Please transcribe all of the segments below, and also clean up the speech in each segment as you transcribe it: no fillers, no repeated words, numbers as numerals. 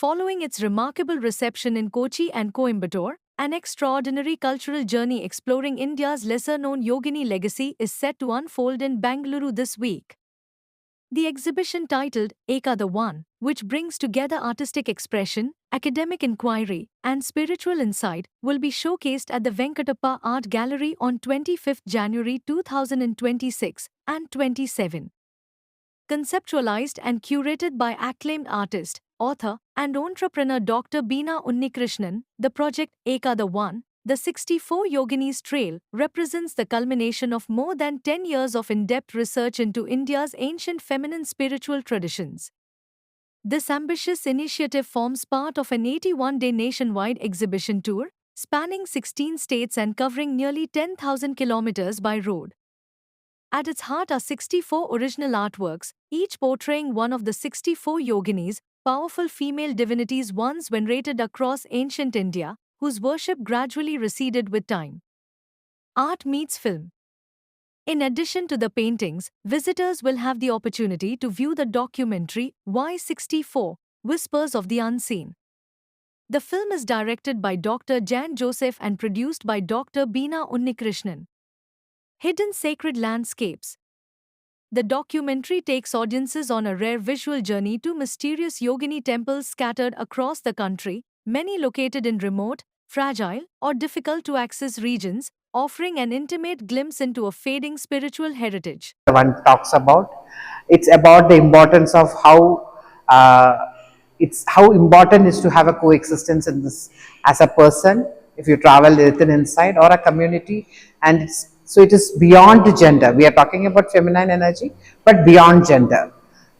Following its remarkable reception in Kochi and Coimbatore, an extraordinary cultural journey exploring India's lesser-known Yogini legacy is set to unfold in Bengaluru this week. The exhibition titled Eka the One, which brings together artistic expression, academic inquiry, and spiritual insight, will be showcased at the Venkatappa Art Gallery on 25th January 2026 and 27. Conceptualized and curated by acclaimed artist, author, and entrepreneur Dr. Beena Unnikrishnan, the project Eka the One, the 64 Yoginis Trail, represents the culmination of more than 10 years of in-depth research into India's ancient feminine spiritual traditions. This ambitious initiative forms part of an 81-day nationwide exhibition tour, spanning 16 states and covering nearly 10,000 kilometers by road. At its heart are 64 original artworks, each portraying one of the 64 yoginis, powerful female divinities once venerated across ancient India, whose worship gradually receded with time. Art meets film. In addition to the paintings, visitors will have the opportunity to view the documentary Y64, Whispers of the Unseen. The film is directed by Dr. Jain Joseph and produced by Dr. Beena Unnikrishnan. Hidden Sacred Landscapes. The documentary takes audiences on a rare visual journey to mysterious Yogini temples scattered across the country, many located in remote, fragile, or difficult to access regions, offering an intimate glimpse into a fading spiritual heritage. One talks about it's about the importance of how important is to have a coexistence in this as a person if you travel within inside or a community, and so it is beyond gender. We are talking about feminine energy, but beyond gender.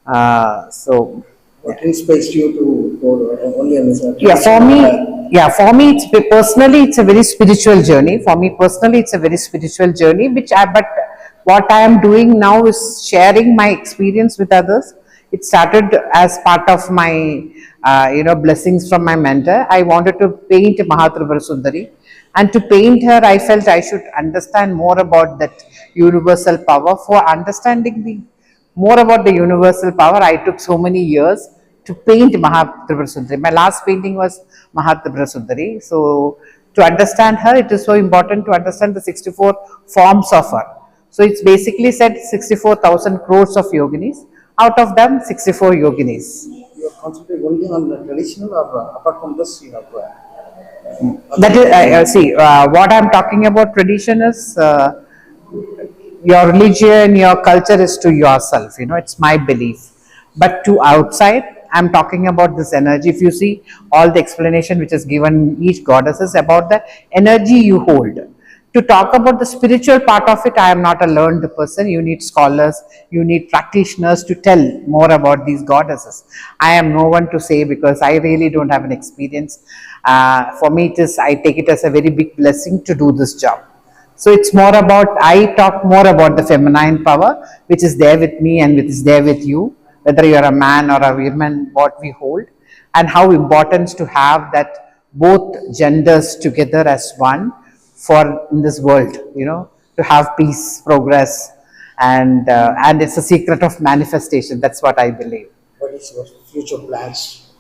What inspires you to go only on this? For me, it's personally, it's a very spiritual journey. For me personally, it's a very spiritual journey. But what I am doing now is sharing my experience with others. It started as part of my, blessings from my mentor. I wanted to paint Mahatribhara Sundari, and to paint her, I felt I should understand more about that universal power. For understanding more about the universal power, I took so many years to paint Mahatribhara Sundari. My last painting was Mahatribhara Sundari. So to understand her, it is so important to understand the 64 forms of her. So it's basically said 64,000 crores of yoginis. Out of them, 64 yoginis. You are concentrating only on the traditional, or apart from this, you have. That is, what I am talking about tradition is your religion, your culture is to yourself. It's my belief. But to outside, I am talking about this energy. If you see all the explanation which is given each goddess is about the energy you hold. To talk about the spiritual part of it, I am not a learned person. You need scholars, you need practitioners to tell more about these goddesses. I am no one to say because I really don't have an experience. For me, I take it as a very big blessing to do this job. So it's more about, I talk more about the feminine power, which is there with me and which is there with you, whether you are a man or a woman, what we hold, and how important to have that both genders together as one for in this world, to have peace, progress, and it's a secret of manifestation. That's what I believe. What is your future plans?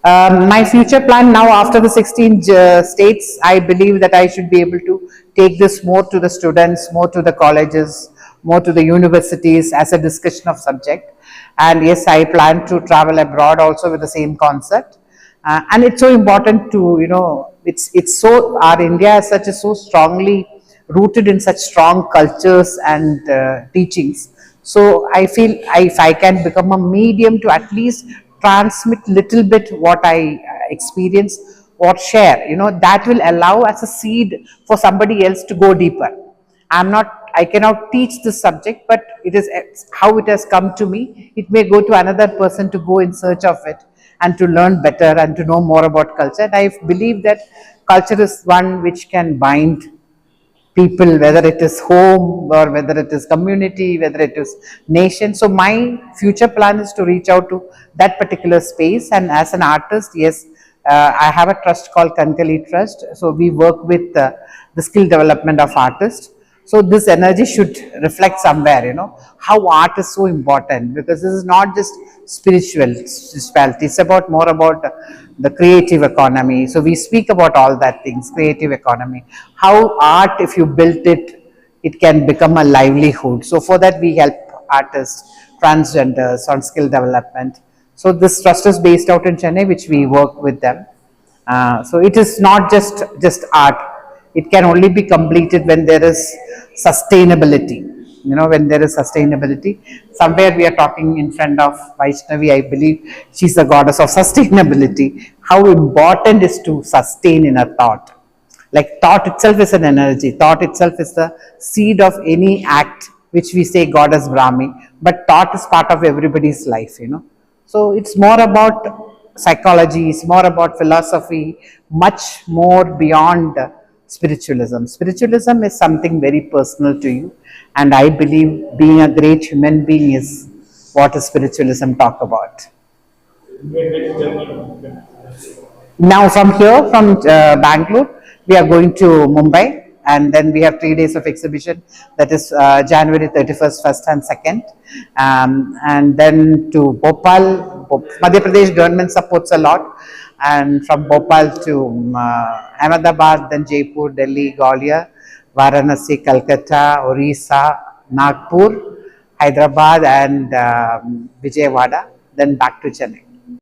My future plan now, after the 16 states, I believe that I should be able to take this more to the students, more to the colleges, more to the universities as a discussion of subject. And yes, I plan to travel abroad also with the same concept. And it's so important to, it's so, our India as such is so strongly rooted in such strong cultures and teachings. So I feel if I can become a medium to at least transmit little bit what I experience or share, that will allow as a seed for somebody else to go deeper. I cannot teach this subject, but it is how it has come to me. It may go to another person to go in search of it and to learn better and to know more about culture. And I believe that culture is one which can bind people, whether it is home or whether it is community, whether it is nation. So my future plan is to reach out to that particular space. And as an artist, yes, I have a trust called Kankali Trust. So we work with the skill development of artists. So this energy should reflect somewhere, how art is so important, because this is not just spirituality, it's about more about the creative economy. So we speak about all that things, creative economy, how art, if you built it, it can become a livelihood. So for that we help artists, transgenders on skill development. So this trust is based out in Chennai, which we work with them. So it is not just art. It can only be completed when there is sustainability. When there is sustainability, somewhere we are talking in front of Vaishnavi. I believe she's the goddess of sustainability. How important is to sustain in a thought. Like thought itself is an energy. Thought itself is the seed of any act, which we say goddess Brahmi. But thought is part of everybody's life. So it's more about psychology, it's more about philosophy, much more beyond spiritualism. Spiritualism is something very personal to you, and I believe being a great human being is what spiritualism talk about. Now from here, from Bangalore, we are going to Mumbai, and then we have 3 days of exhibition, that is January 31st, 1st and 2nd, and then to Bhopal. Madhya Pradesh government supports a lot, and from Bhopal to Ahmedabad, then Jaipur, Delhi, Gwalior, Varanasi, Calcutta, Orissa, Nagpur, Hyderabad and Vijayawada, then back to Chennai.